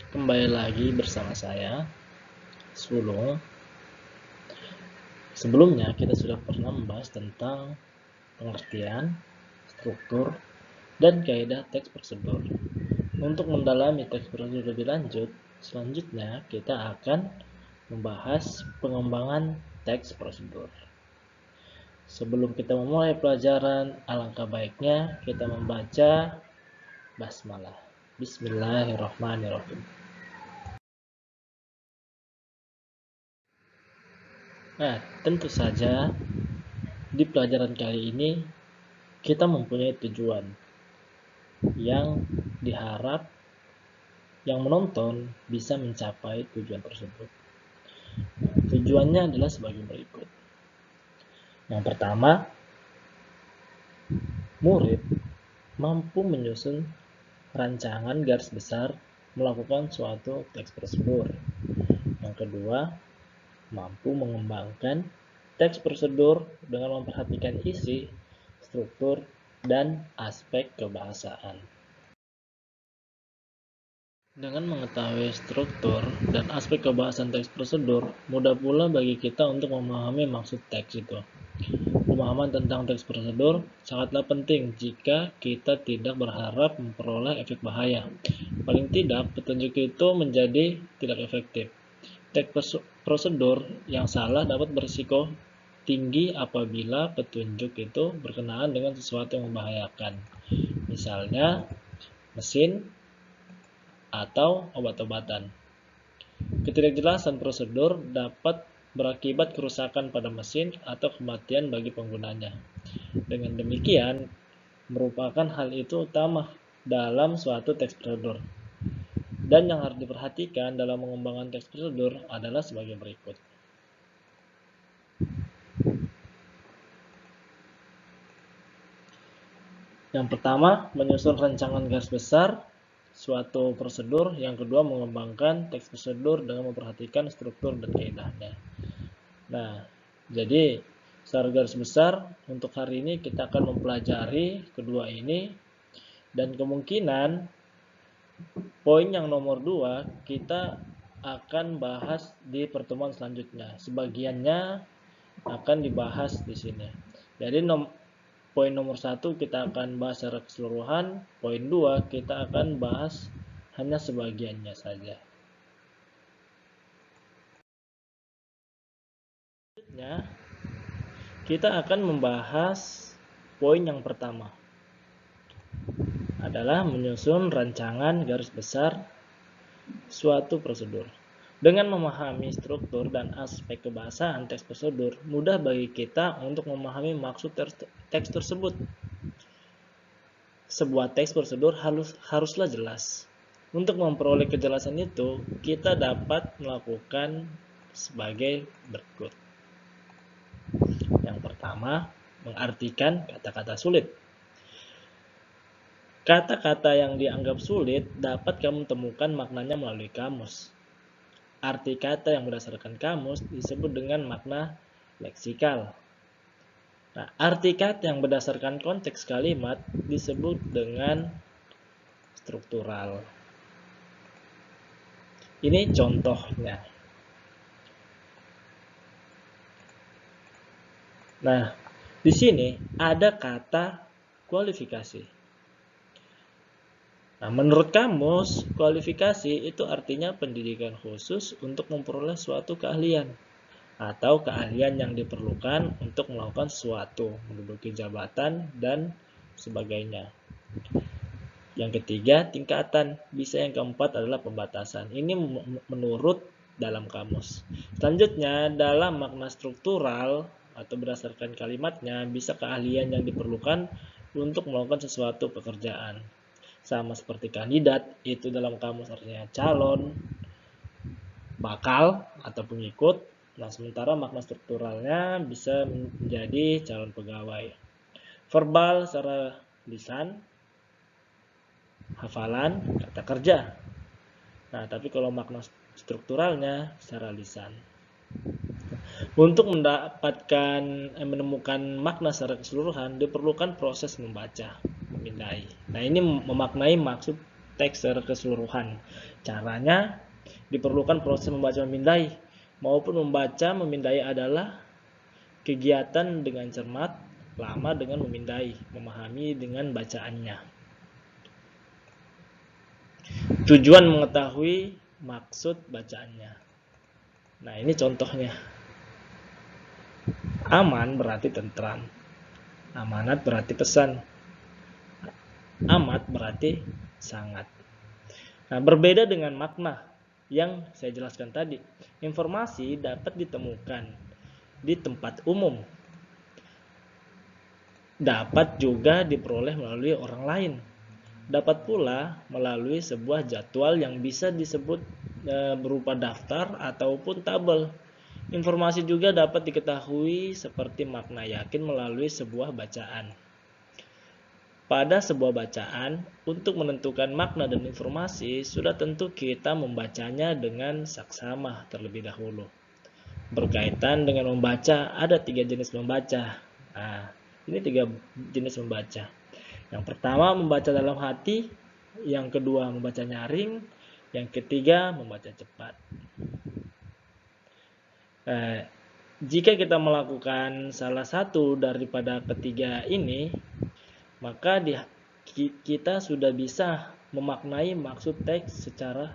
Kembali lagi bersama saya, Sulung. Sebelumnya kita sudah pernah membahas tentang pengertian, struktur, dan kaidah teks prosedur. Untuk mendalami teks prosedur lebih lanjut, selanjutnya kita akan membahas pengembangan teks prosedur. Sebelum kita memulai pelajaran, alangkah baiknya kita membaca basmalah. Bismillahirrahmanirrahim. Nah, tentu saja di pelajaran kali ini kita mempunyai tujuan yang diharap yang menonton bisa mencapai tujuan tersebut. Tujuannya adalah sebagai berikut. Yang pertama, murid mampu menyusun rancangan garis besar melakukan suatu teks prosedur. Yang kedua, mampu mengembangkan teks prosedur dengan memperhatikan isi, struktur, dan aspek kebahasaan. Dengan mengetahui struktur dan aspek kebahasaan teks prosedur, mudah pula bagi kita untuk memahami maksud teks itu. Pemahaman tentang teks prosedur sangatlah penting jika kita tidak berharap memperoleh efek bahaya. Paling tidak, petunjuk itu menjadi tidak efektif. Teks prosedur yang salah dapat berisiko tinggi apabila petunjuk itu berkenaan dengan sesuatu yang membahayakan. Misalnya, mesin atau obat-obatan. Ketidakjelasan prosedur dapat berakibat kerusakan pada mesin atau kematian bagi penggunanya. Dengan demikian, merupakan hal itu utama dalam suatu teks prosedur. Dan yang harus diperhatikan dalam mengembangkan teks prosedur adalah sebagai berikut. Yang pertama, menyusun rancangan garis besar suatu prosedur. Yang kedua, mengembangkan teks prosedur dengan memperhatikan struktur dan kaidahnya. Nah, jadi secara garis besar untuk hari ini kita akan mempelajari kedua ini, dan kemungkinan poin yang nomor 2 kita akan bahas di pertemuan selanjutnya. Sebagiannya akan dibahas di sini. Jadi poin nomor 1 kita akan bahas secara keseluruhan, poin 2 kita akan bahas hanya sebagiannya saja. Selanjutnya kita akan membahas poin yang pertama, adalah menyusun rancangan garis besar suatu prosedur. Dengan memahami struktur dan aspek kebahasaan teks prosedur, mudah bagi kita untuk memahami maksud teks tersebut. Sebuah teks prosedur haruslah jelas. Untuk memperoleh kejelasan itu, kita dapat melakukan sebagai berikut. Yang pertama, mengartikan kata-kata sulit. Kata-kata yang dianggap sulit dapat kamu temukan maknanya melalui kamus. Arti kata yang berdasarkan kamus disebut dengan makna leksikal. Nah, arti kata yang berdasarkan konteks kalimat disebut dengan struktural. Ini contohnya. Nah, di sini ada kata kualifikasi. Nah, menurut kamus, kualifikasi itu artinya pendidikan khusus untuk memperoleh suatu keahlian atau keahlian yang diperlukan untuk melakukan sesuatu, menduduki jabatan, dan sebagainya. Yang ketiga, tingkatan. Bisa yang keempat adalah pembatasan. Ini menurut dalam kamus. Selanjutnya, dalam makna struktural atau berdasarkan kalimatnya, bisa keahlian yang diperlukan untuk melakukan sesuatu pekerjaan. Sama seperti kandidat, itu dalam kamus artinya calon, bakal, atau pengikut. Nah, sementara makna strukturalnya bisa menjadi calon pegawai. Verbal secara lisan, hafalan, kata kerja. Nah, tapi kalau makna strukturalnya secara lisan. Untuk menemukan makna secara keseluruhan, diperlukan proses membaca, memindai. Nah, ini memaknai maksud teks secara keseluruhan. Caranya, diperlukan proses membaca memindai maupun membaca memindai adalah kegiatan dengan cermat, lama dengan memindai, memahami dengan bacaannya. Tujuan mengetahui maksud bacaannya. Nah, ini contohnya. Aman berarti tentram. Amanat berarti pesan. Amat berarti sangat. Nah, berbeda dengan makna yang saya jelaskan tadi. Informasi dapat ditemukan di tempat umum. Dapat juga diperoleh melalui orang lain. Dapat pula melalui sebuah jadwal yang bisa disebut berupa daftar ataupun tabel. Informasi juga dapat diketahui seperti makna yakin melalui sebuah bacaan. Pada sebuah bacaan, untuk menentukan makna dan informasi, sudah tentu kita membacanya dengan saksama terlebih dahulu. Berkaitan dengan membaca, ada 3 jenis membaca. Nah, ini 3 jenis membaca. Yang pertama, membaca dalam hati. Yang kedua, membaca nyaring. Yang ketiga, membaca cepat. Jika kita melakukan salah satu daripada ketiga ini, maka kita sudah bisa memaknai maksud teks secara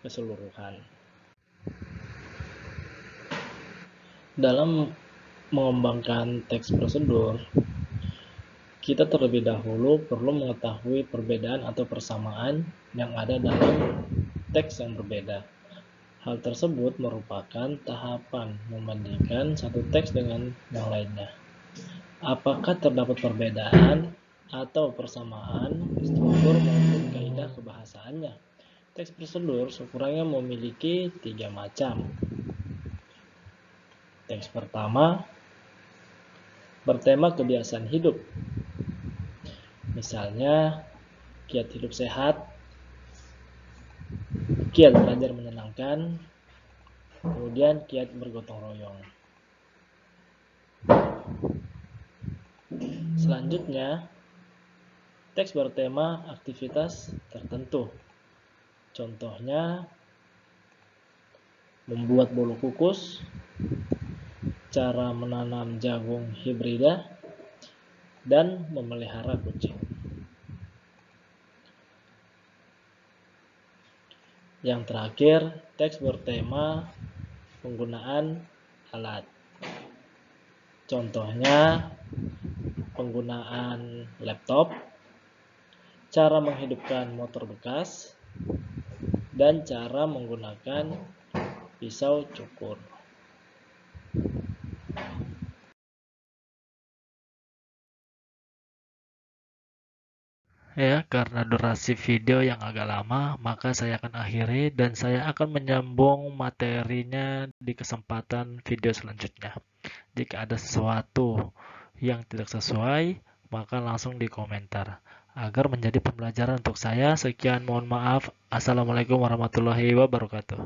keseluruhan. Dalam mengembangkan teks prosedur, kita terlebih dahulu perlu mengetahui perbedaan atau persamaan yang ada dalam teks yang berbeda. Hal tersebut merupakan tahapan membandingkan satu teks dengan yang lainnya. Apakah terdapat perbedaan atau persamaan struktur maupun kaidah kebahasaannya? Teks prosedur sekurangnya memiliki 3 macam. Teks pertama bertema kebiasaan hidup. Misalnya, kiat hidup sehat, kiat belajar menyenangkan, kemudian kiat bergotong royong. Selanjutnya, teks bertema aktivitas tertentu. Contohnya, membuat bolu kukus, cara menanam jagung hibrida, dan memelihara kucing. Yang terakhir, teks bertema penggunaan alat. Contohnya, penggunaan laptop, cara menghidupkan motor bekas, dan cara menggunakan pisau cukur. Ya, karena durasi video yang agak lama, maka saya akan akhiri dan saya akan menyambung materinya di kesempatan video selanjutnya. Jika ada sesuatu yang tidak sesuai, maka langsung di komentar. Agar menjadi pembelajaran untuk saya, sekian mohon maaf. Assalamualaikum warahmatullahi wabarakatuh.